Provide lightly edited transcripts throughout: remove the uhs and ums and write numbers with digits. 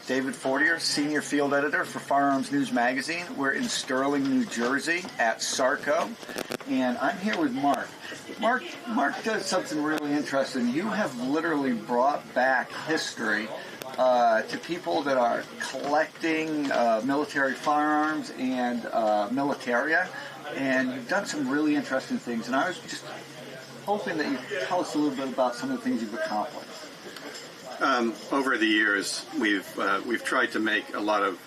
David Fortier, Senior Field Editor for Firearms News Magazine. We're in Sterling, New Jersey at SARCO, and I'm here with Mark. Mark does something really interesting. You have literally brought back history to people that are collecting military firearms and militaria, and you've done some really interesting things, and I was just hoping that you'd tell us a little bit about some of the things you've accomplished. Over the years, we've tried to make a lot of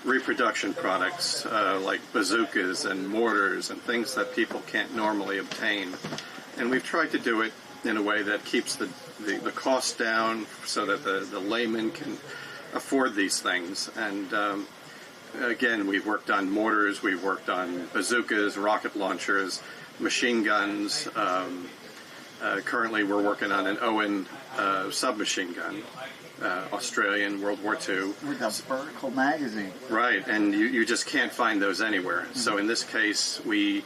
reproduction products like bazookas and mortars and things that people can't normally obtain, and we've tried to do it in a way that keeps the cost down so that the layman can afford these things. And again, we've worked on mortars, we've worked on bazookas, rocket launchers, machine guns. Currently we're working on an Owen submachine gun, Australian, World War II. With a vertical magazine. Right, and you just can't find those anywhere. Mm-hmm. So in this case, we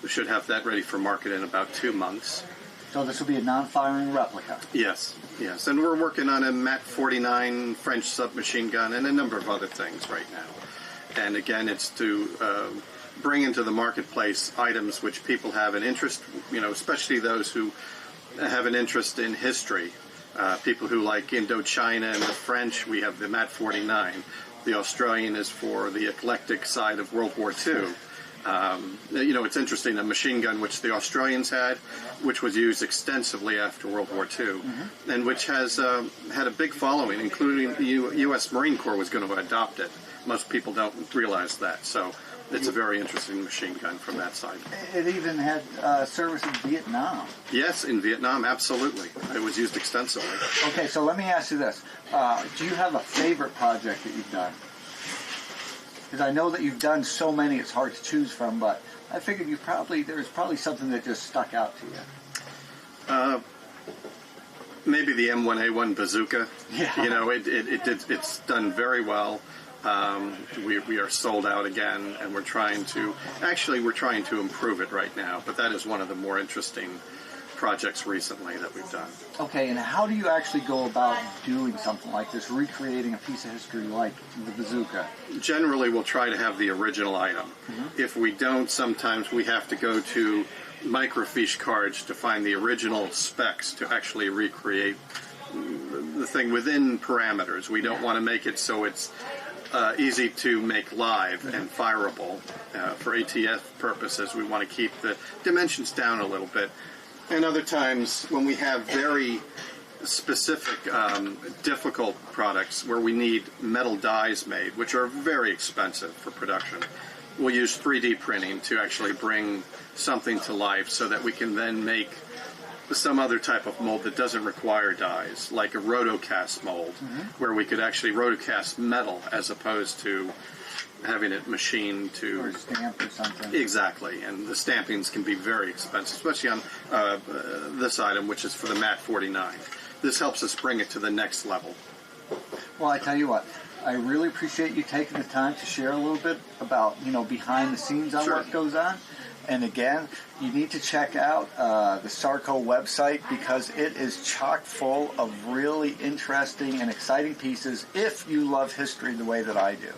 should have that ready for market in about 2 months. So this will be a non-firing replica? Yes. And we're working on a MAT 49 French submachine gun and a number of other things right now. And again, it's to bring into the marketplace items which people have an interest, especially those who have an interest in history. People who like Indochina and the French, we have the MAT 49. The Australian is for the eclectic side of World War II. It's interesting, a machine gun which the Australians had, which was used extensively after World War II, mm-hmm. and which has had a big following, including the U.S. Marine Corps was going to adopt it. Most people don't realize that, so it's a very interesting machine gun from that side. It even had service in Vietnam. Yes, in Vietnam, absolutely. It was used extensively. Okay, so let me ask you this. Do you have a favorite project that you've done? Because I know that you've done so many, it's hard to choose from, but I figured there's probably something that just stuck out to you. Maybe the M1A1 bazooka. Yeah. It's done very well. We are sold out again, and we're trying to improve it right now, but that is one of the more interesting projects recently that we've done. Okay, and how do you actually go about doing something like this, recreating a piece of history like the bazooka? Generally, we'll try to have the original item. Mm-hmm. If we don't, sometimes we have to go to microfiche cards to find the original specs to actually recreate the thing within parameters. We don't want to make it so it's easy to make live and fireable. For ATF purposes, we want to keep the dimensions down a little bit. And other times, when we have very specific, difficult products where we need metal dies made, which are very expensive for production, we'll use 3D printing to actually bring something to life so that we can then make some other type of mold that doesn't require dies, like a rotocast mold, mm-hmm. where we could actually rotocast metal as opposed to having it machined to... Or stamped or something. Exactly, and the stampings can be very expensive, especially on this item, which is for the MAT 49. This helps us bring it to the next level. Well, I tell you what, I really appreciate you taking the time to share a little bit about, behind the scenes on Sure. what goes on. And again, you need to check out the SARCO website because it is chock full of really interesting and exciting pieces if you love history the way that I do.